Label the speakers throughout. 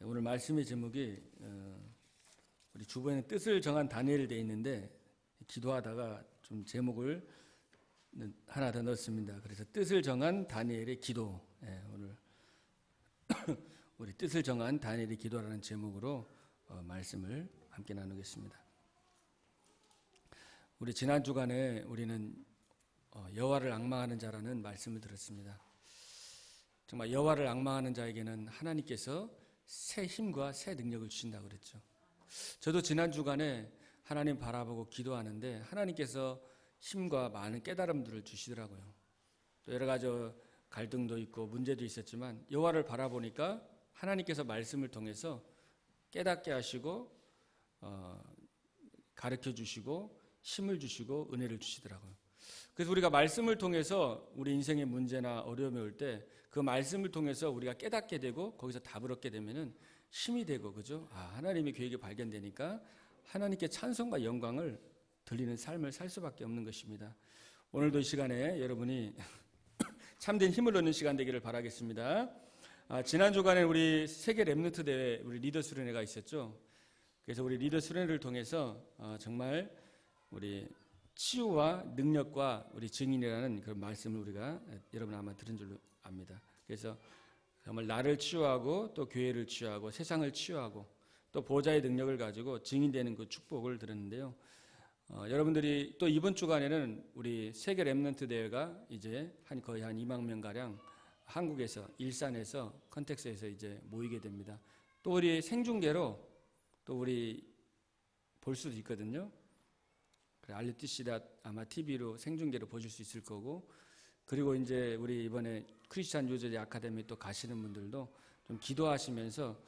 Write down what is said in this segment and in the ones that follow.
Speaker 1: 오늘 말씀의 제목이 우리 주보에는 뜻을 정한 다니엘이 되어 있는데 기도하다가 좀 제목을 하나 더 넣었습니다. 그래서 뜻을 정한 다니엘의 기도. 오늘 우리 뜻을 정한 다니엘의 기도라는 제목으로 말씀을 함께 나누겠습니다. 우리 지난 주간에 우리는 여호와를 앙망하는 자라는 말씀을 들었습니다. 정말 여호와를 앙망하는 자에게는 하나님께서 새 힘과 새 능력을 주신다고 그랬죠. 저도 지난 주간에 하나님 바라보고 기도하는데 하나님께서 힘과 많은 깨달음들을 주시더라고요. 또 여러 가지 갈등도 있고 문제도 있었지만 여호와를 바라보니까 하나님께서 말씀을 통해서 깨닫게 하시고 가르쳐 주시고 힘을 주시고 은혜를 주시더라고요. 그래서 우리가 말씀을 통해서 우리 인생의 문제나 어려움이 올 때 그 말씀을 통해서 우리가 깨닫게 되고 거기서 답을 얻게 되면은 힘이 되고, 그죠? 하나님의 계획이 발견되니까 하나님께 찬송과 영광을 들리는 삶을 살 수밖에 없는 것입니다. 오늘도 이 시간에 여러분이 참된 힘을 얻는 시간 되기를 바라겠습니다. 지난 주간에 우리 세계 렘넌트 대회 우리 리더 수련회가 있었죠. 그래서 우리 리더 수련회를 통해서 정말 우리 치유와 능력과 우리 증인이라는 그런 말씀을 우리가 여러분 아마 들은 줄로 압니다. 그래서 정말 나를 치유하고 또 교회를 치유하고 세상을 치유하고 또 보좌의 능력을 가지고 증인되는 그 축복을 들었는데요. 여러분들이 또 이번 주간에는 우리 세계 렘넌트 대회가 이제 거의 한 2만 명 가량 한국에서 일산에서 컨텍스에서 이제 모이게 됩니다. 또 우리 생중계로 또 우리 볼 수도 있거든요. 알리티시다 아마 TV로 생중계로 보실 수 있을 거고, 그리고 이제 우리 이번에 크리스찬 유저리 아카데미 또 가시는 분들도 좀 기도하시면서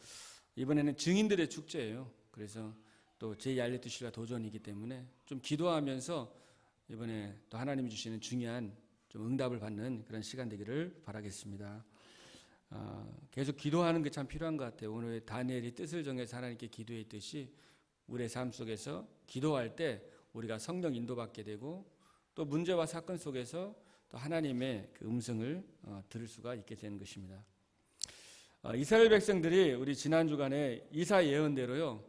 Speaker 1: 이번에는 증인들의 축제예요. 그래서 또 제2알리티시가 도전이기 때문에 좀 기도하면서 이번에 또 하나님이 주시는 중요한 좀 응답을 받는 그런 시간 되기를 바라겠습니다. 계속 기도하는 게 참 필요한 것 같아요. 오늘 다니엘이 뜻을 정해서 하나님께 기도했듯이 우리의 삶 속에서 기도할 때 우리가 성령 인도받게 되고 또 문제와 사건 속에서 또 하나님의 그 음성을 들을 수가 있게 되는 것입니다. 이스라엘 백성들이 우리 지난 주간에 이사 예언대로요,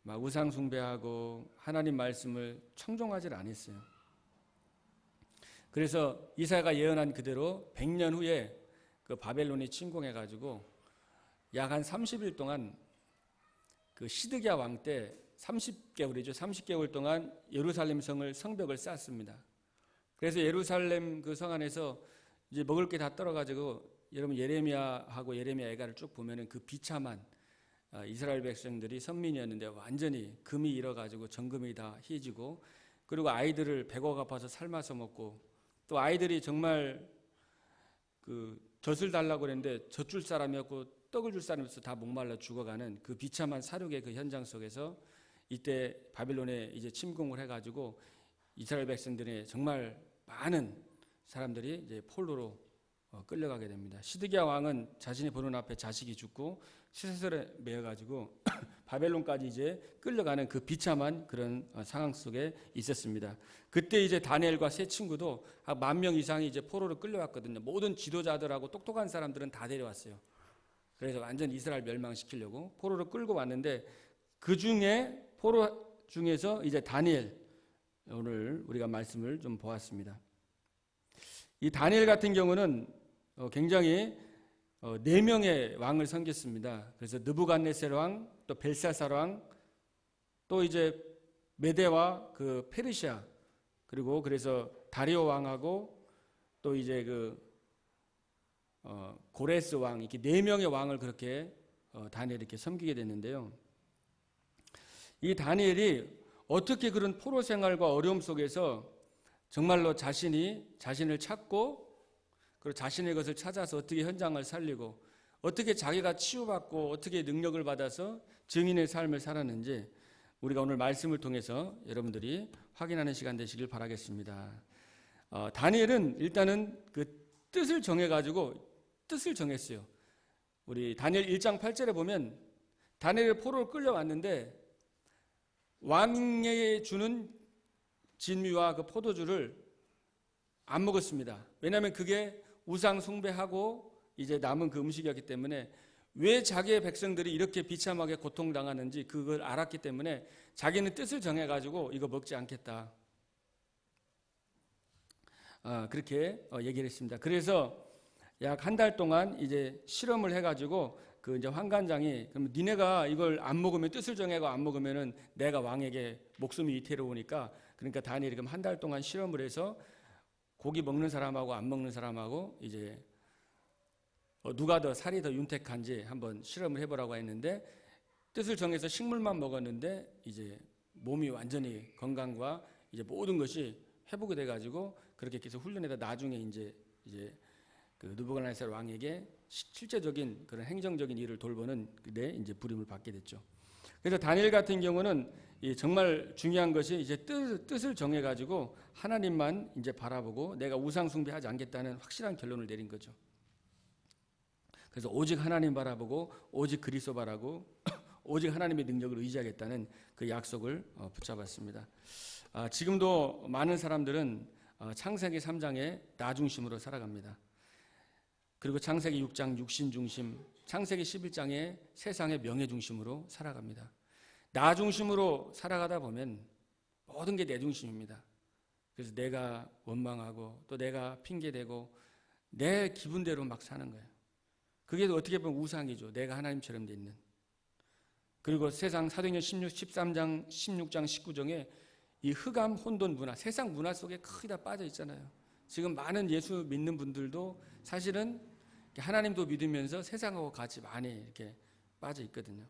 Speaker 1: 막 우상 숭배하고 하나님 말씀을 청종하지 않았어요. 그래서 이사야가 예언한 그대로 100년 후에 그 바벨론이 침공해가지고 약 한 30일 동안 그 시드기야 왕 때 30개월이죠. 30개월 동안 예루살렘 성을 성벽을 쌓습니다. 그래서 예루살렘 그 성 안에서 이제 먹을 게 다 떨어가지고 여러분 예레미야하고 예레미야 애가를 쭉 보면은 그 비참한 이스라엘 백성들이 선민이었는데 완전히 금이 잃어가지고 정금이 다 희지고, 그리고 아이들을 배고 아파서 삶아서 먹고, 또 아이들이 정말 그 젖을 달라고 그랬는데 젖줄 사람이 없고 떡을 줄 사람이 없어서 다 목말라 죽어가는 그 비참한 사륙의 그 현장 속에서 이때 바빌론에 이제 침공을 해가지고 이스라엘 백성들이 정말 많은 사람들이 이제 폴로로 끌려가게 됩니다. 시드기야 왕은 자신이 보는 앞에 자식이 죽고 쇠사슬에 매여가지고 바벨론까지 이제 끌려가는 그 비참한 그런 상황 속에 있었습니다. 그때 이제 다니엘과 세 친구도 한 10,000명 이상이 이제 포로로 끌려왔거든요. 모든 지도자들하고 똑똑한 사람들은 다 데려왔어요. 그래서 완전 이스라엘 멸망시키려고 포로로 끌고 왔는데 그 중에 포로 중에서 이제 다니엘, 오늘 우리가 말씀을 좀 보았습니다. 이 다니엘 같은 경우는 굉장히 4명의 왕을 섬겼습니다. 그래서 느부갓네살 왕, 또 벨사살 왕, 또 이제 메대와 그 페르시아, 그리고 그래서 다리오 왕하고 또 이제 그 고레스 왕, 이렇게 4명의 왕을 그렇게 다니엘이 이렇게 섬기게 됐는데요. 이 다니엘이 어떻게 그런 포로 생활과 어려움 속에서 정말로 자신을 찾고 그리고 자신의 것을 찾아서 어떻게 현장을 살리고 어떻게 자기가 치유받고 어떻게 능력을 받아서 증인의 삶을 살았는지 우리가 오늘 말씀을 통해서 여러분들이 확인하는 시간 되시길 바라겠습니다. 다니엘은 일단은 그 뜻을 정해가지고 뜻을 정했어요. 우리 다니엘 1장 8절에 보면 다니엘이 포로로 끌려왔는데 왕에게 주는 진미와 그 포도주를 안 먹었습니다. 왜냐하면 그게 우상 숭배하고 이제 남은 그 음식이었기 때문에 왜 자기의 백성들이 이렇게 비참하게 고통당하는지 그걸 알았기 때문에 자기는 뜻을 정해가지고 이거 먹지 않겠다. 그렇게 얘기를 했습니다. 그래서 약 한 달 동안 이제 실험을 해가지고 그 이제 환관장이 그럼 니네가 이걸 안 먹으면 뜻을 정해고 안 먹으면은 내가 왕에게 목숨이 위태로우니까 그러니까 다니엘이 그럼 한 달 동안 실험을 해서 고기 먹는 사람하고 안 먹는 사람하고 이제 누가 더 살이 더 윤택한지 한번 실험을 해보라고 했는데 뜻을 정해서 식물만 먹었는데 이제 몸이 완전히 건강과 이제 모든 것이 회복이 돼가지고 그렇게 계속 훈련해서 나중에 이제 그 느부갓네살 왕에게 실제적인 그런 행정적인 일을 돌보는 데 이제 부름을 받게 됐죠. 그래서 다니엘 같은 경우는 정말 중요한 것이 이제 뜻을 정해가지고 하나님만 이제 바라보고 내가 우상 숭배하지 않겠다는 확실한 결론을 내린 거죠. 그래서 오직 하나님 바라보고 오직 그리스도 바라고 오직 하나님의 능력을 의지하겠다는 그 약속을 붙잡았습니다. 지금도 많은 사람들은 창세기 3장의 나 중심으로 살아갑니다. 그리고 창세기 6장 육신 중심, 창세기 11장의 세상의 명예 중심으로 살아갑니다. 나 중심으로 살아가다 보면 모든 게 내 중심입니다. 그래서 내가 원망하고 또 내가 핑계대고 내 기분대로 막 사는 거예요. 그게 어떻게 보면 우상이죠. 내가 하나님처럼 돼 있는. 그리고 세상 사도행전 13장, 16장, 19장에 이 흑암 혼돈 문화, 세상 문화 속에 거의 다 빠져 있잖아요. 지금 많은 예수 믿는 분들도 사실은 하나님도 믿으면서 세상하고 같이 많이 이렇게 빠져 있거든요.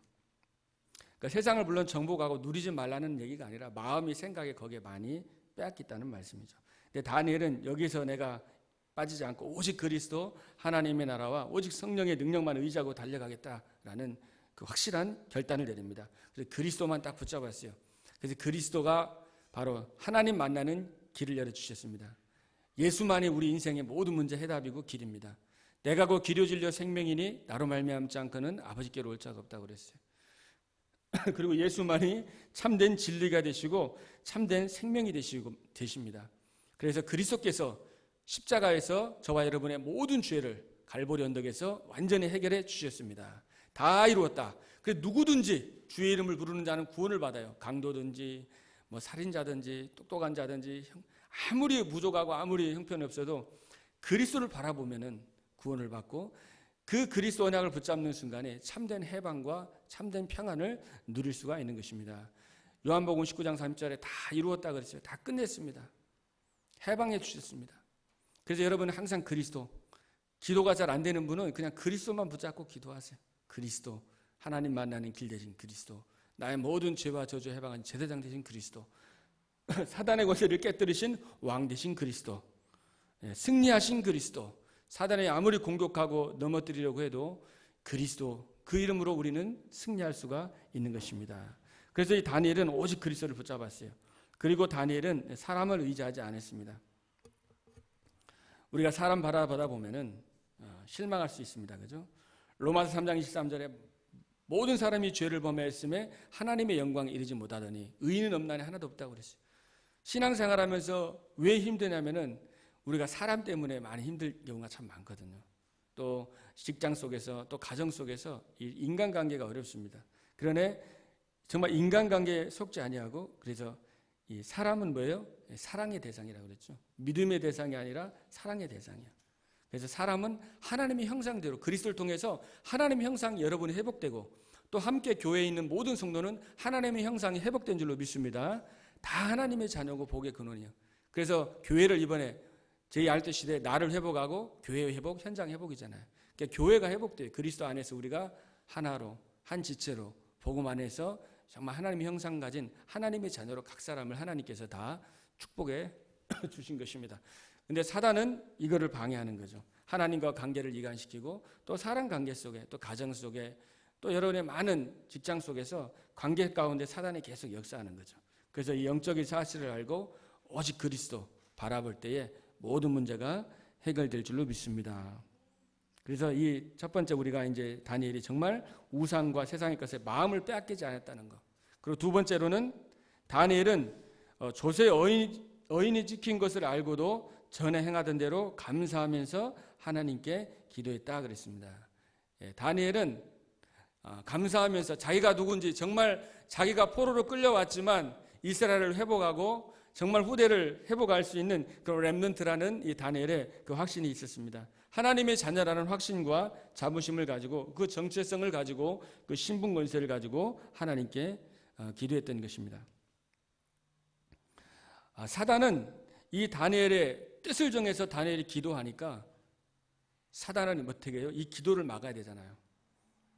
Speaker 1: 그러니까 세상을 물론 정복하고 누리지 말라는 얘기가 아니라 마음이 생각이 거기에 많이 빼앗겼다는 말씀이죠. 근데 다니엘은 여기서 내가 빠지지 않고 오직 그리스도 하나님의 나라와 오직 성령의 능력만 의지하고 달려가겠다라는 그 확실한 결단을 내립니다. 그래서 그리스도만 딱 붙잡았어요. 그래서 그리스도가 바로 하나님 만나는 길을 열어주셨습니다. 예수만이 우리 인생의 모든 문제 해답이고 길입니다. 내가 그 길이요 진리요 생명이니 나로 말미암지 않고는 아버지께로 올 자가 없다고 그랬어요. 그리고 예수만이 참된 진리가 되시고 참된 생명이 되십니다. 그래서 그리스도께서 십자가에서 저와 여러분의 모든 죄를 갈보리 언덕에서 완전히 해결해 주셨습니다. 다 이루었다. 그래서 누구든지 주의 이름을 부르는 자는 구원을 받아요. 강도든지 뭐 살인자든지 똑똑한 자든지 아무리 부족하고 아무리 형편이 없어도 그리스도를 바라보면은 구원을 받고 그 그리스도 언약을 붙잡는 순간에 참된 해방과 참된 평안을 누릴 수가 있는 것입니다. 요한복음 19장 30절에 다 이루었다 그랬어요. 다 끝냈습니다. 해방해 주셨습니다. 그래서 여러분은 항상 그리스도, 기도가 잘 안 되는 분은 그냥 그리스도만 붙잡고 기도하세요. 그리스도, 하나님 만나는 길 되신 그리스도, 나의 모든 죄와 저주 해방한 제사장 되신 그리스도, 사단의 권세를 깨뜨리신 왕 되신 그리스도, 승리하신 그리스도, 사단이 아무리 공격하고 넘어뜨리려고 해도 그리스도, 그 이름으로 우리는 승리할 수가 있는 것입니다. 그래서 이 다니엘은 오직 그리스도를 붙잡았어요. 그리고 다니엘은 사람을 의지하지 않았습니다. 우리가 사람 바라보다 보면은 실망할 수 있습니다. 그죠? 로마서 3장 23절에 모든 사람이 죄를 범하였음에 하나님의 영광에 이르지 못하더니 의인은 없나니 하나도 없다고 그랬어요. 신앙생활하면서 왜 힘드냐면은 우리가 사람 때문에 많이 힘들 경우가 참 많거든요. 또 직장 속에서 또 가정 속에서 이 인간관계가 어렵습니다. 그러네 정말 인간관계에 속지 아니하고 그래서 이 사람은 뭐예요? 사랑의 대상이라고 그랬죠. 믿음의 대상이 아니라 사랑의 대상이야. 그래서 사람은 하나님의 형상대로 그리스도를 통해서 하나님의 형상이 여러분이 회복되고 또 함께 교회에 있는 모든 성도는 하나님의 형상이 회복된 줄로 믿습니다. 다 하나님의 자녀고 복의 근원이에요. 그래서 교회를 이번에 제2알때 시대에 나를 회복하고 교회 회복, 현장 회복이잖아요. 그러니까 교회가 회복돼요. 그리스도 안에서 우리가 하나로 한 지체로 복음 안에서 정말 하나님의 형상 가진 하나님의 자녀로 각 사람을 하나님께서 다 축복해 주신 것입니다. 근데 사단은 이거를 방해하는 거죠. 하나님과 관계를 이간시키고 또 사람 관계 속에 또 가정 속에 또 여러분의 많은 직장 속에서 관계 가운데 사단이 계속 역사하는 거죠. 그래서 이 영적인 사실을 알고 오직 그리스도 바라볼 때에 모든 문제가 해결될 줄로 믿습니다. 그래서 이 첫 번째 우리가 이제 다니엘이 정말 우상과 세상의 것에 마음을 빼앗기지 않았다는 것. 그리고 두 번째로는 다니엘은 조세 어인이 지킨 것을 알고도 전에 행하던 대로 감사하면서 하나님께 기도했다 그랬습니다. 다니엘은 감사하면서 자기가 누군지 정말 자기가 포로로 끌려왔지만 이스라엘을 회복하고 정말 후대를 회복할 수 있는 그런 렘넌트라는 이 다니엘의 그 확신이 있었습니다. 하나님의 자녀라는 확신과 자부심을 가지고 그 정체성을 가지고 그 신분 권세를 가지고 하나님께 기도했던 것입니다. 사단은 이 다니엘의 뜻을 정해서 다니엘이 기도하니까 사단은 어떻게 해요? 이 기도를 막아야 되잖아요.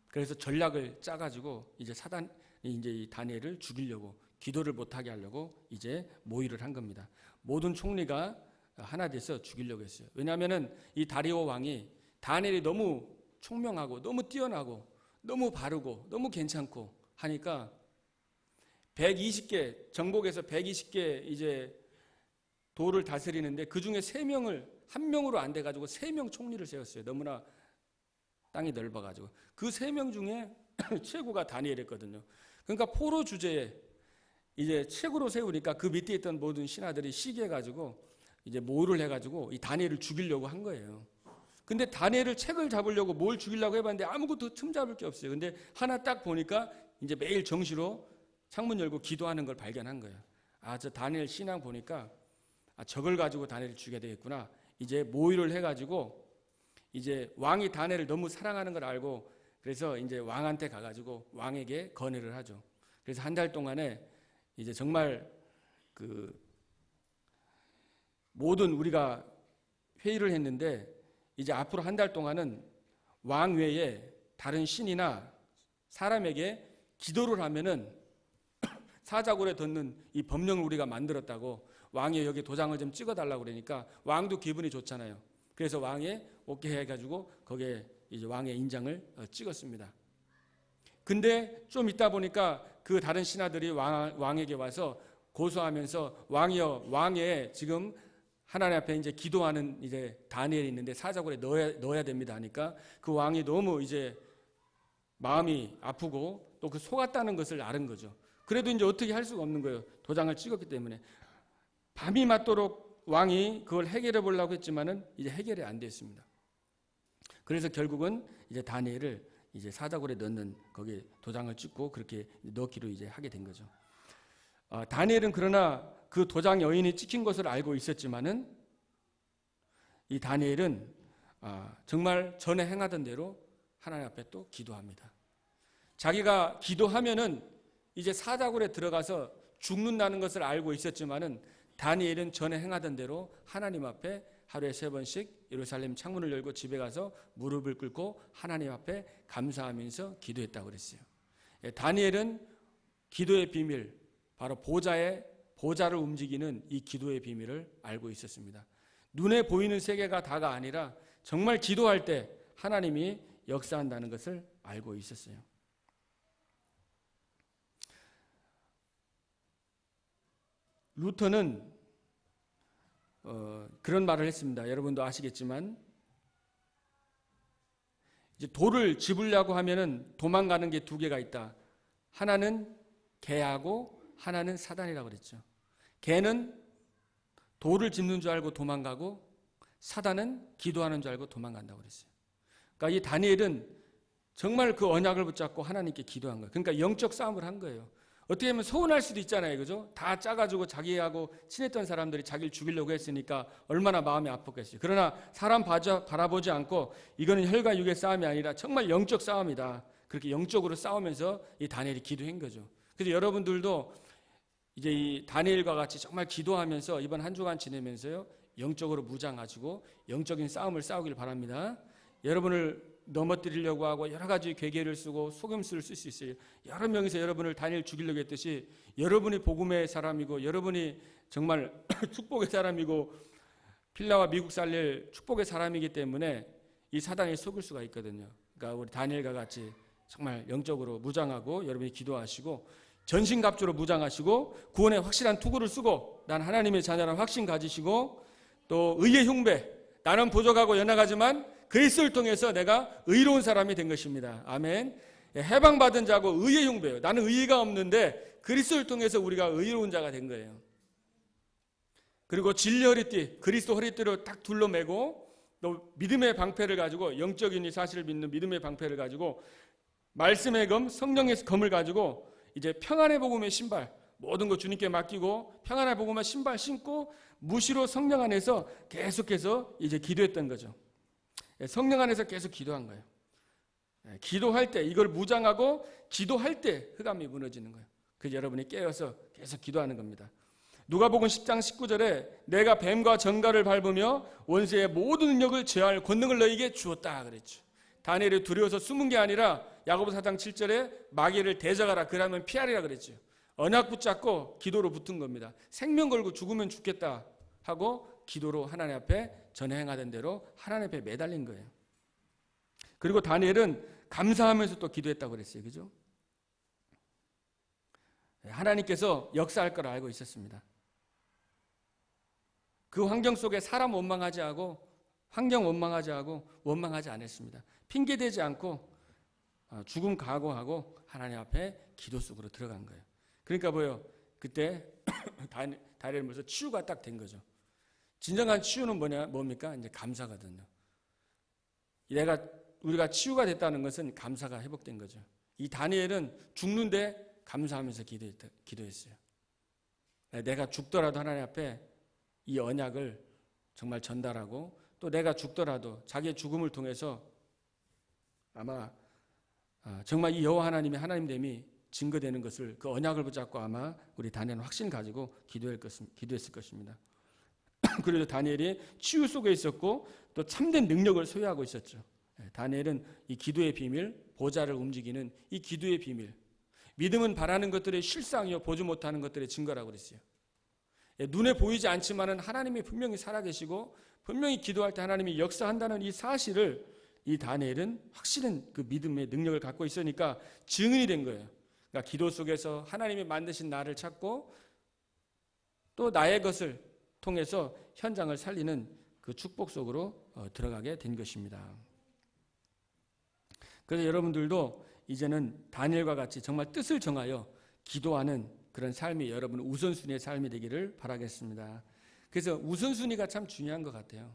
Speaker 1: 그래서 전략을 짜가지고 이제 사단이 이제 이 다니엘을 죽이려고 기도를 못하게 하려고 이제 모의를 한 겁니다. 모든 총리가 하나 돼서 죽이려고 했어요. 왜냐하면은 이 다리오 왕이 다니엘이 너무 총명하고 너무 뛰어나고 너무 바르고 너무 괜찮고 하니까 120개 정복에서 120개 이제 도를 다스리는데 그 중에 3명을 한 명으로 안 돼가지고 3명 총리를 세웠어요. 너무나 땅이 넓어가지고 그 3명 중에 최고가 다니엘이었거든요. 그러니까 포로 주제에 이제 최고로 세우니까 그 밑에 있던 모든 신하들이 시기해가지고 이제 모의를 해가지고 이 다니엘을 죽이려고 한 거예요. 근데 다니엘을 책을 잡으려고 뭘 죽이려고 해봤는데 아무것도 틈 잡을 게 없어요. 근데 하나 딱 보니까 이제 매일 정시로 창문 열고 기도하는 걸 발견한 거예요. 저 다니엘 신앙 보니까 저걸 가지고 다니엘을 죽여야 되겠구나. 이제 모의를 해가지고 이제 왕이 다니엘을 너무 사랑하는 걸 알고 그래서 이제 왕한테 가가지고 왕에게 건의를 하죠. 그래서 한 달 동안에 이제 정말 그 모든 우리가 회의를 했는데 이제 앞으로 한 달 동안은 왕 외에 다른 신이나 사람에게 기도를 하면은 사자굴에 던는 이 법령을 우리가 만들었다고 왕이 여기 도장을 좀 찍어달라고 그러니까 왕도 기분이 좋잖아요. 그래서 왕에 오케이 해가지고 거기에 이제 왕의 인장을 찍었습니다. 근데 좀 있다 보니까 그 다른 신하들이 왕에게 와서 고소하면서 왕이여, 왕의 지금 하나님 앞에 이제 기도하는 이제 다니엘이 있는데 사자굴에 넣어야 됩니다 하니까 그 왕이 너무 이제 마음이 아프고 또 그 속았다는 것을 아는 거죠. 그래도 이제 어떻게 할 수가 없는 거예요. 도장을 찍었기 때문에. 밤이 맞도록 왕이 그걸 해결해 보려고 했지만은 이제 해결이 안 됐습니다. 그래서 결국은 이제 다니엘을 이제 사자굴에 넣는 거기에 도장을 찍고 그렇게 넣기로 이제 하게 된 거죠. 다니엘은 그러나 그 도장 여인이 찍힌 것을 알고 있었지만은 이 다니엘은 정말 전에 행하던 대로 하나님 앞에 또 기도합니다. 자기가 기도하면은 이제 사자굴에 들어가서 죽는다는 것을 알고 있었지만은 다니엘은 전에 행하던 대로 하나님 앞에 하루에 3번씩 예루살렘 창문을 열고 집에 가서 무릎을 꿇고 하나님 앞에 감사하면서 기도했다고 그랬어요. 다니엘은 기도의 비밀, 바로 보좌를 움직이는 이 기도의 비밀을 알고 있었습니다. 눈에 보이는 세계가 다가 아니라 정말 기도할 때 하나님이 역사한다는 것을 알고 있었어요. 루터는 그런 말을 했습니다. 여러분도 아시겠지만 이제 돌을 집으려고 하면은 도망가는 게 2개가 있다. 하나는 개하고 하나는 사단이라고 그랬죠. 개는 돌을 짚는 줄 알고 도망가고 사단은 기도하는 줄 알고 도망간다고 그랬어요. 그러니까 이 다니엘은 정말 그 언약을 붙잡고 하나님께 기도한 거예요. 그러니까 영적 싸움을 한 거예요. 어떻게 보면 서운할 수도 있잖아요. 그죠? 다 짜가지고 자기하고 친했던 사람들이 자기를 죽이려고 했으니까 얼마나 마음이 아팠겠어요. 그러나 사람 바라보지 않고 이거는 혈과 육의 싸움이 아니라 정말 영적 싸움이다. 그렇게 영적으로 싸우면서 이 다니엘이 기도한 거죠. 그래서 여러분들도 이제 이 다니엘과 같이 정말 기도하면서 이번 한 주간 지내면서요. 영적으로 무장하시고 영적인 싸움을 싸우길 바랍니다. 여러분을 넘어뜨리려고 하고 여러 가지 괴계를 쓰고 속임수를 쓸 수 있어요. 여러 명이서 여러분을 다니엘 죽이려고 했듯이 여러분이 복음의 사람이고 여러분이 정말 축복의 사람이고 필라와 미국 살릴 축복의 사람이기 때문에 이 사단이 속을 수가 있거든요. 그러니까 우리 다니엘과 같이 정말 영적으로 무장하고 여러분이 기도하시고 전신갑주로 무장하시고 구원의 확실한 투구를 쓰고 난 하나님의 자녀라는 확신 가지시고 또 의의 흉배, 나는 부족하고 연약하지만 그리스도를 통해서 내가 의로운 사람이 된 것입니다. 아멘. 해방받은 자고 의의 흉배예요. 나는 의의가 없는데 그리스도를 통해서 우리가 의로운 자가 된 거예요. 그리고 진리 허리띠, 그리스도 허리띠로 딱 둘러매고 또 믿음의 방패를 가지고 영적인 이 사실을 믿는 믿음의 방패를 가지고 말씀의 검, 성령의 검을 가지고 이제 평안의 복음의 신발, 모든 거 주님께 맡기고 평안의 복음의 신발 신고 무시로 성령 안에서 계속해서 이제 기도했던 거죠. 성령 안에서 계속 기도한 거예요. 기도할 때 이걸 무장하고 기도할 때 흑암이 무너지는 거예요. 그래서 여러분이 깨어서 계속 기도하는 겁니다. 누가복음 10장 19절에 내가 뱀과 정갈을 밟으며 원수의 모든 능력을 제어할 권능을 너희에게 주었다 그랬죠. 다니엘이 두려워서 숨은 게 아니라 야고보 4장 7절에 마귀를 대적하라 그러면 피하리라 그랬죠. 언약 붙잡고 기도로 붙은 겁니다. 생명 걸고 죽으면 죽겠다 하고 기도로 하나님 앞에 전에 행하던 대로 하나님 앞에 매달린 거예요. 그리고 다니엘은 감사하면서 또 기도했다고 그랬어요. 그죠? 하나님께서 역사할 걸 알고 있었습니다. 그 환경 속에 사람 원망하지 않고 환경 원망하지 않았습니다. 핑계대지 않고 죽음 각오하고 하나님 앞에 기도 속으로 들어간 거예요. 그러니까 뭐예요? 그때 다니엘 벌써 치유가 딱 된 거죠. 진정한 치유는 뭡니까? 이제 감사거든요. 우리가 치유가 됐다는 것은 감사가 회복된 거죠. 이 다니엘은 죽는데 감사하면서 기도했어요. 내가 죽더라도 하나님 앞에 이 언약을 정말 전달하고 또 내가 죽더라도 자기의 죽음을 통해서 아마 정말 이 여호와 하나님의 하나님됨이 증거되는 것을 그 언약을 붙잡고 아마 우리 다니엘은 확신 가지고 기도했을 것입니다. 그래서 다니엘이 치유 속에 있었고 또 참된 능력을 소유하고 있었죠. 다니엘은 이 기도의 비밀, 보좌를 움직이는 이 기도의 비밀, 믿음은 바라는 것들의 실상이요 보지 못하는 것들의 증거라고 그랬어요. 눈에 보이지 않지만은 하나님이 분명히 살아계시고 분명히 기도할 때 하나님이 역사한다는 이 사실을 이 다니엘은 확실한 그 믿음의 능력을 갖고 있으니까 증인이 된 거예요. 그러니까 기도 속에서 하나님이 만드신 나를 찾고 또 나의 것을 통해서 현장을 살리는 그 축복 속으로 들어가게 된 것입니다. 그래서 여러분들도 이제는 다니엘과 같이 정말 뜻을 정하여 기도하는 그런 삶이 여러분 우선순위의 삶이 되기를 바라겠습니다. 그래서 우선순위가 참 중요한 것 같아요.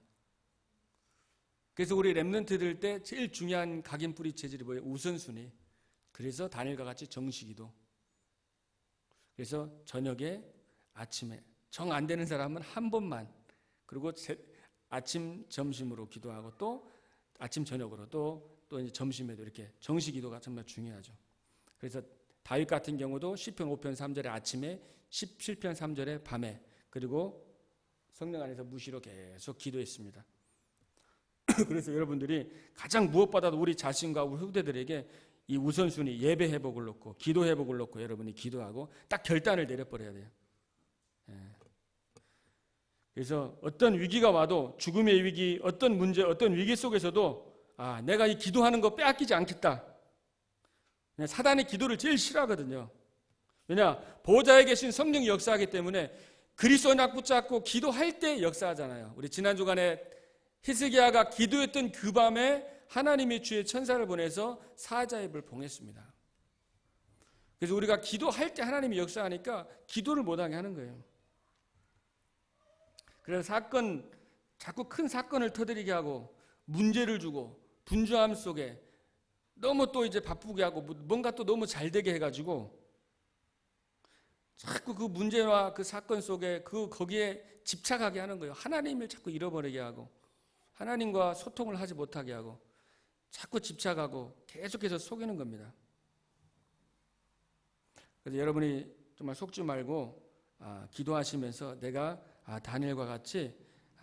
Speaker 1: 그래서 우리 렘넌트들 때 제일 중요한 각인뿌리 체질이 뭐예요? 우선순위. 그래서 다니엘과 같이 정시기도. 그래서 저녁에 아침에 정 안 되는 사람은 한 번만 그리고 아침 점심으로 기도하고 또 아침 저녁으로 또 이제 점심에도 이렇게 정시기도가 정말 중요하죠. 그래서 다윗 같은 경우도 시편 5편 3절에 아침에 17편 3절에 밤에 그리고 성령 안에서 무시로 계속 기도했습니다. 그래서 여러분들이 가장 무엇보다도 우리 자신과 우리 후대들에게 이 우선순위 예배 회복을 놓고 기도 회복을 놓고 여러분이 기도하고 딱 결단을 내려버려야 돼요. 그래서 어떤 위기가 와도 죽음의 위기, 어떤 문제, 어떤 위기 속에서도 내가 이 기도하는 거 빼앗기지 않겠다. 사단의 기도를 제일 싫어하거든요. 왜냐? 보좌에 계신 성령이 역사하기 때문에 그리스도 언약 붙잡고 기도할 때 역사하잖아요. 우리 지난 주간에 히스기야가 기도했던 그 밤에 하나님이 주의 천사를 보내서 사자의 입을 봉했습니다. 그래서 우리가 기도할 때 하나님이 역사하니까 기도를 못하게 하는 거예요. 그래서 자꾸 큰 사건을 터뜨리게 하고 문제를 주고 분주함 속에 너무 또 이제 바쁘게 하고 뭔가 또 너무 잘 되게 해가지고 자꾸 그 문제와 그 사건 속에 거기에 집착하게 하는 거예요. 하나님을 자꾸 잃어버리게 하고 하나님과 소통을 하지 못하게 하고 자꾸 집착하고 계속해서 속이는 겁니다. 그래서 여러분이 정말 속지 말고 기도하시면서 내가 다니엘과 같이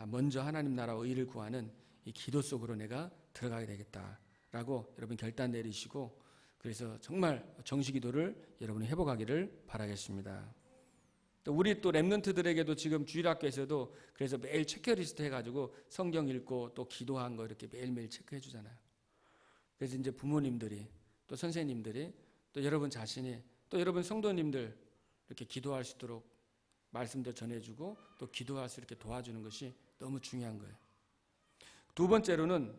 Speaker 1: 먼저 하나님 나라와 의를 구하는 이 기도 속으로 내가 들어가게 되겠다라고 여러분 결단 내리시고 그래서 정말 정시기도를 여러분이 회복하기를 바라겠습니다. 또 우리 또 렘넌트들에게도 지금 주일학교에서도 그래서 매일 체크리스트 해가지고 성경 읽고 또 기도한 거 이렇게 매일매일 체크해 주잖아요. 그래서 이제 부모님들이 또 선생님들이 또 여러분 자신이 또 여러분 성도님들 이렇게 기도할 수 있도록 말씀도 전해주고 또 기도할 수 있게 도와주는 것이 너무 중요한 거예요. 두 번째로는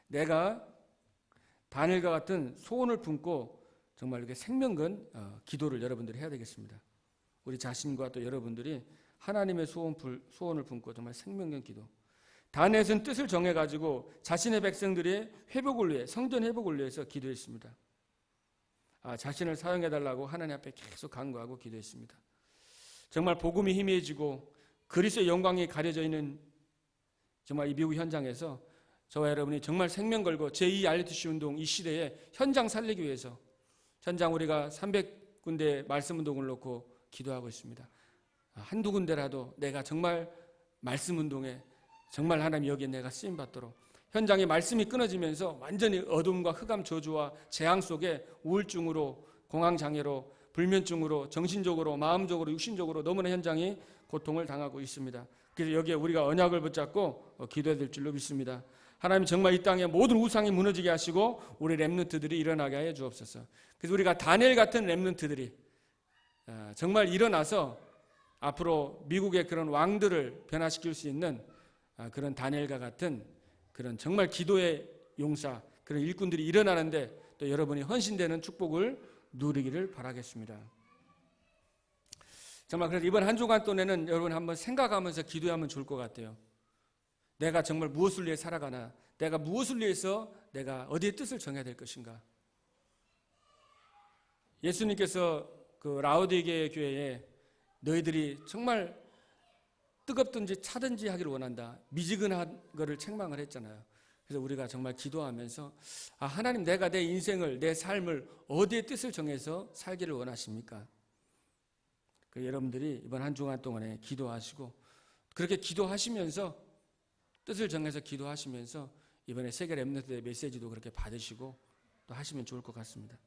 Speaker 1: 내가 다니엘과 같은 소원을 품고 정말 이렇게 생명건 기도를 여러분들이 해야 되겠습니다. 우리 자신과 또 여러분들이 하나님의 소원을 품고 정말 생명건 기도. 다니엘은 뜻을 정해가지고 자신의 백성들의 회복을 위해 성전 회복을 위해서 기도했습니다. 자신을 사용해달라고 하나님 앞에 계속 간구하고 기도했습니다. 정말 복음이 희미해지고 그리스도의 영광이 가려져 있는 정말 이 미국 현장에서 저와 여러분이 정말 생명 걸고 제2 RUTC 운동 이 시대에 현장 살리기 위해서 현장 우리가 300군데 말씀 운동을 놓고 기도하고 있습니다. 한두 군데라도 내가 정말 말씀 운동에 정말 하나님 여기에 내가 쓰임받도록 현장에 말씀이 끊어지면서 완전히 어둠과 흑암 저주와 재앙 속에 우울증으로 공황장애로 불면증으로 정신적으로 마음적으로 육신적으로 너무나 현장이 고통을 당하고 있습니다. 그래서 여기에 우리가 언약을 붙잡고 기도해야 될 줄로 믿습니다. 하나님 정말 이 땅에 모든 우상이 무너지게 하시고 우리 렘넌트들이 일어나게 하여 주옵소서. 그래서 우리가 다니엘 같은 렘넌트들이 정말 일어나서 앞으로 미국의 그런 왕들을 변화시킬 수 있는 그런 다니엘과 같은 그런 정말 기도의 용사 그런 일꾼들이 일어나는데 또 여러분이 헌신되는 축복을 누리기를 바라겠습니다. 정말 그래서 이번 한 주간 동안에는 여러분 한번 생각하면서 기도하면 좋을 것 같아요. 내가 정말 무엇을 위해 살아가나? 내가 무엇을 위해서 내가 어디에 뜻을 정해야 될 것인가? 예수님께서 그 라오디게 교회에 너희들이 정말 뜨겁든지 차든지 하기를 원한다. 미지근한 것을 책망을 했잖아요. 그래서 우리가 정말 기도하면서 하나님 내가 내 인생을 내 삶을 어디에 뜻을 정해서 살기를 원하십니까? 여러분들이 이번 한 주간 동안에 기도하시고 그렇게 기도하시면서 뜻을 정해서 기도하시면서 이번에 세계 렘넌트의 메시지도 그렇게 받으시고 또 하시면 좋을 것 같습니다.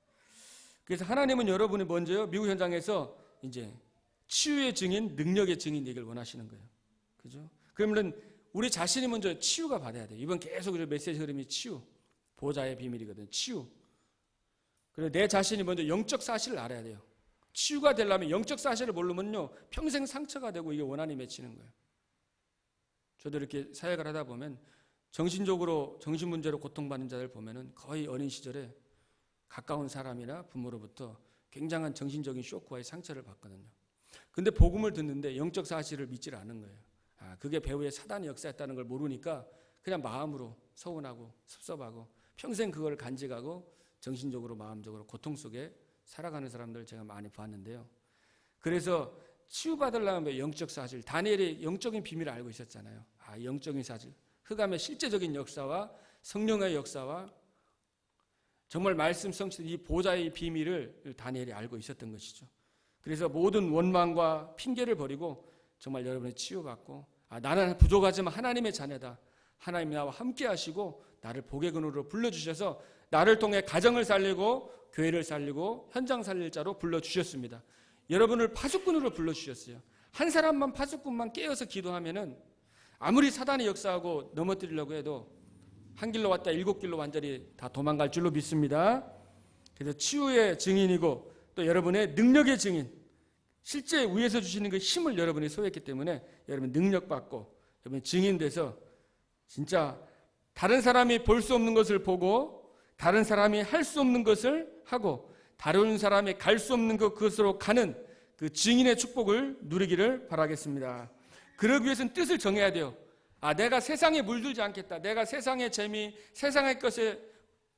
Speaker 1: 그래서 하나님은 여러분이 먼저요 미국 현장에서 이제 치유의 증인, 능력의 증인 되길 원하시는 거예요. 그죠? 그러면 우리 자신이 먼저 치유가 받아야 돼요. 이번 계속 메시지 흐름이 치유, 보좌의 비밀이거든요. 치유. 그리고 내 자신이 먼저 영적 사실을 알아야 돼요. 치유가 되려면 영적 사실을 모르면요 평생 상처가 되고 이게 원한이 맺히는 거예요. 저도 이렇게 사역을 하다 보면 정신적으로 정신 문제로 고통받는 자들 보면은 거의 어린 시절에 가까운 사람이나 부모로부터 굉장한 정신적인 쇼크와의 상처를 받거든요. 근데 복음을 듣는데 영적 사실을 믿질 않은 거예요. 그게 배후에 사단이 역사했다는 걸 모르니까 그냥 마음으로 서운하고 섭섭하고 평생 그걸 간직하고 정신적으로 마음적으로 고통 속에 살아가는 사람들 제가 많이 봤는데요. 그래서 치유받으려면 영적 사실, 다니엘이 영적인 비밀을 알고 있었잖아요. 영적인 사실, 흑암의 실제적인 역사와 성령의 역사와 정말 말씀 성취된 이 보좌의 비밀을 다니엘이 알고 있었던 것이죠. 그래서 모든 원망과 핑계를 버리고 정말 여러분이 치유받고 나는 부족하지만 하나님의 자녀다. 하나님이 나와 함께 하시고 나를 복의 근원으로 불러주셔서 나를 통해 가정을 살리고 교회를 살리고 현장 살릴 자로 불러주셨습니다. 여러분을 파수꾼으로 불러주셨어요. 한 사람만 파수꾼만 깨어서 기도하면은 아무리 사단이 역사하고 넘어뜨리려고 해도 한 길로 왔다 7길로 완전히 다 도망갈 줄로 믿습니다. 그래서 치유의 증인이고 또 여러분의 능력의 증인, 실제 위에서 주시는 그 힘을 여러분이 소유했기 때문에 여러분 능력받고 여러분 증인돼서 진짜 다른 사람이 볼 수 없는 것을 보고 다른 사람이 할 수 없는 것을 하고 다른 사람이 갈 수 없는 그것으로 가는 그 증인의 축복을 누리기를 바라겠습니다. 그러기 위해서는 뜻을 정해야 돼요. 내가 세상에 물들지 않겠다. 내가 세상의 재미, 세상의 것에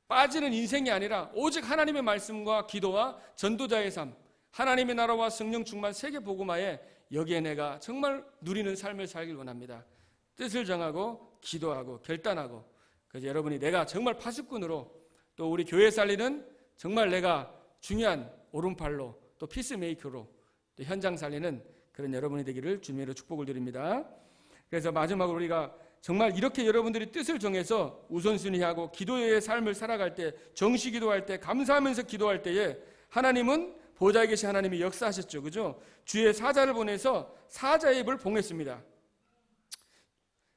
Speaker 1: 빠지는 인생이 아니라 오직 하나님의 말씀과 기도와 전도자의 삶, 하나님의 나라와 성령 충만 세계 복음화에 여기에 내가 정말 누리는 삶을 살길 원합니다. 뜻을 정하고 기도하고 결단하고 그래서 여러분이 내가 정말 파수꾼으로 또 우리 교회 살리는 정말 내가 중요한 오른팔로 또 피스메이커로 또 현장 살리는 그런 여러분이 되기를 주님으로 축복을 드립니다. 그래서 마지막으로 우리가 정말 이렇게 여러분들이 뜻을 정해서 우선순위하고 기도의 삶을 살아갈 때 정시 기도할 때 감사하면서 기도할 때에 하나님은 보좌에 계신 하나님이 역사하셨죠. 그죠? 주의 사자를 보내서 사자의 입을 봉했습니다.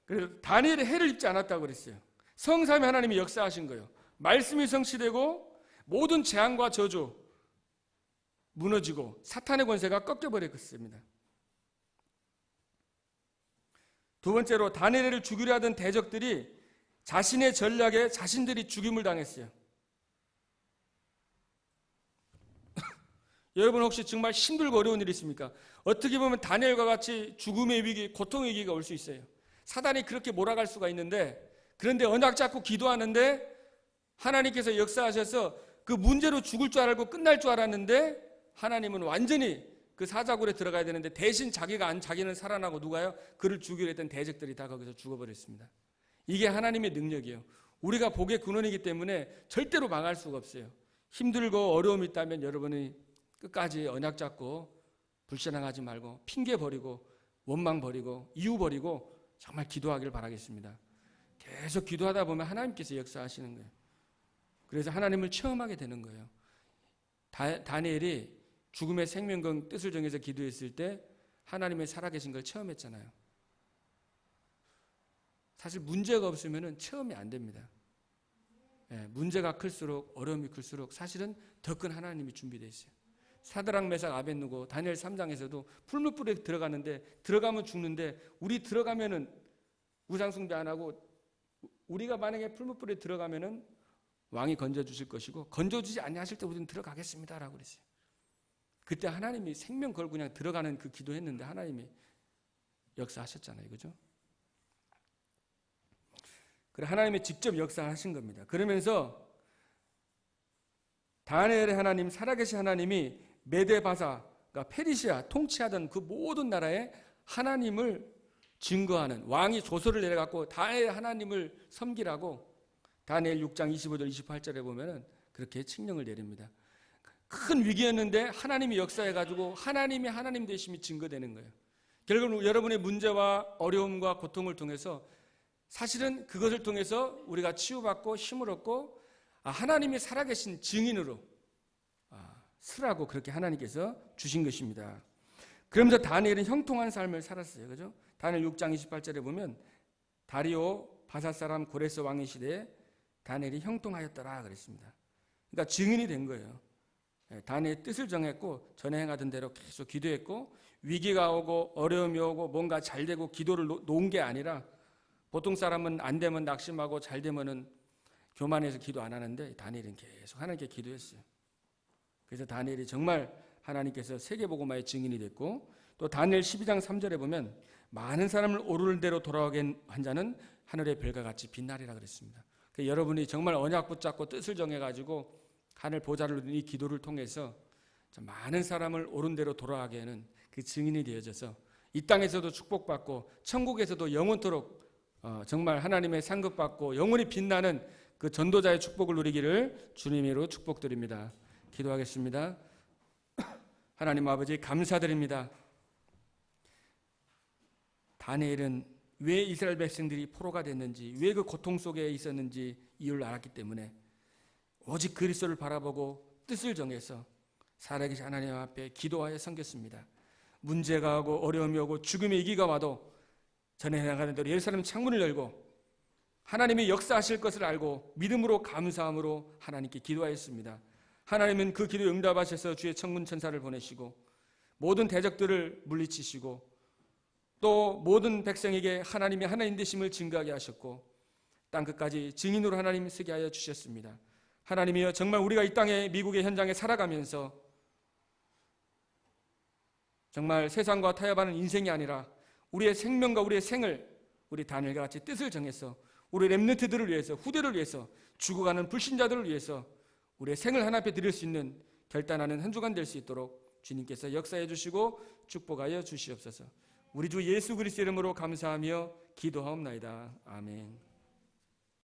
Speaker 1: 그래서 다니엘이 해를 입지 않았다고 그랬어요. 성삼위 하나님이 역사하신 거예요. 말씀이 성취되고 모든 재앙과 저주 무너지고 사탄의 권세가 꺾여버렸습니다. 두 번째로 다니엘을 죽이려 하던 대적들이 자신의 전략에 자신들이 죽임을 당했어요. 여러분 혹시 정말 힘들고 어려운 일이 있습니까? 어떻게 보면 다니엘과 같이 죽음의 위기, 고통의 위기가 올 수 있어요. 사단이 그렇게 몰아갈 수가 있는데 그런데 언약 잡고 기도하는데 하나님께서 역사하셔서 그 문제로 죽을 줄 알고 끝날 줄 알았는데 하나님은 완전히 그 사자굴에 들어가야 되는데 대신 자기는 살아나고 누가요? 그를 죽이려 했던 대적들이 다 거기서 죽어버렸습니다. 이게 하나님의 능력이에요. 우리가 복의 근원이기 때문에 절대로 망할 수가 없어요. 힘들고 어려움이 있다면 여러분이 끝까지 언약 잡고 불신앙하지 말고 핑계 버리고 원망 버리고 이유 버리고 정말 기도하기를 바라겠습니다. 계속 기도하다 보면 하나님께서 역사하시는 거예요. 그래서 하나님을 체험하게 되는 거예요. 다니엘이 죽음의 생명과 뜻을 정해서 기도했을 때 하나님의 살아계신 걸 체험했잖아요. 사실 문제가 없으면 체험이 안 됩니다. 문제가 클수록 어려움이 클수록 사실은 더 큰 하나님이 준비되어 있어요. 사드락 메삭 아벳느고 다니엘 3장에서도 풀무불에 들어가는데 들어가면 죽는데 우리 들어가면은 우상숭배 안 하고 우리가 만약에 풀무불에 들어가면은 왕이 건져주실 것이고 건져주지 아니하실 때 우리는 들어가겠습니다라고 그랬어요. 그때 하나님이 생명 걸고 그냥 들어가는 그 기도했는데 하나님이 역사하셨잖아요. 그죠? 그래 하나님이 직접 역사하신 겁니다. 그러면서 다니엘의 하나님, 살아계신 하나님이 메데바사, 그러니까 페르시아 통치하던 그 모든 나라에 하나님을 증거하는 왕이 조서를 내려갖고 다니엘 하나님을 섬기라고 다니엘 6장 25절 28절에 보면은 그렇게 칙령을 내립니다. 큰 위기였는데 하나님이 역사해가지고 하나님이 하나님 되심이 증거되는 거예요. 결국 여러분의 문제와 어려움과 고통을 통해서 사실은 그것을 통해서 우리가 치유받고 힘을 얻고 하나님이 살아계신 증인으로 쓰라고 그렇게 하나님께서 주신 것입니다. 그러면서 다니엘은 형통한 삶을 살았어요. 그죠? 다니엘 6장 28절에 보면 다리오 바사 사람 고레스 왕의 시대에 다니엘이 형통하였더라 그랬습니다. 그러니까 증인이 된 거예요. 다니엘의 뜻을 정했고 전에 행하던 대로 계속 기도했고 위기가 오고 어려움이 오고 뭔가 잘 되고 기도를 놓은 게 아니라 보통 사람은 안 되면 낙심하고 잘 되면은 교만해서 기도 안 하는데 다니엘은 계속 하나님께 기도했어요. 그래서 다니엘이 정말 하나님께서 세계복음화의 증인이 됐고 또 다니엘 12장 3절에 보면 많은 사람을 오르는 대로 돌아오게 한 자는 하늘의 별과 같이 빛나리라 그랬습니다. 그러니까 여러분이 정말 언약 붙잡고 뜻을 정해가지고 하늘 보좌를 누린 이 기도를 통해서 많은 사람을 옳은 대로 돌아가게 하는 그 증인이 되어져서 이 땅에서도 축복받고 천국에서도 영원토록 정말 하나님의 상급받고 영원히 빛나는 그 전도자의 축복을 누리기를 주님으로 축복드립니다. 기도하겠습니다. 하나님 아버지 감사드립니다. 다니엘은 왜 이스라엘 백성들이 포로가 됐는지 왜 그 고통 속에 있었는지 이유를 알았기 때문에 오직 그리스도를 바라보고 뜻을 정해서 살아계신 하나님 앞에 기도하여 섬겼습니다. 문제가 오고 어려움이 오고 죽음의 위기가 와도 전에 나가는 대로 예루살렘 창문을 열고 하나님이 역사하실 것을 알고 믿음으로 감사함으로 하나님께 기도하였습니다. 하나님은 그 기도 응답하셔서 주의 천군 천사를 보내시고 모든 대적들을 물리치시고 또 모든 백성에게 하나님이 하나님 되심을 증거하게 하셨고 땅끝까지 증인으로 하나님 서게 하여 주셨습니다. 하나님이여 정말 우리가 이 땅의 미국의 현장에 살아가면서 정말 세상과 타협하는 인생이 아니라 우리의 생명과 우리의 생을 우리 다니엘과 같이 뜻을 정해서 우리 렘넌트들을 위해서 후대를 위해서 죽어가는 불신자들을 위해서 우리의 생을 하나님 앞에 드릴 수 있는 결단하는 한 주간 될 수 있도록 주님께서 역사해 주시고 축복하여 주시옵소서. 우리 주 예수 그리스도의 이름으로 감사하며 기도하옵나이다. 아멘.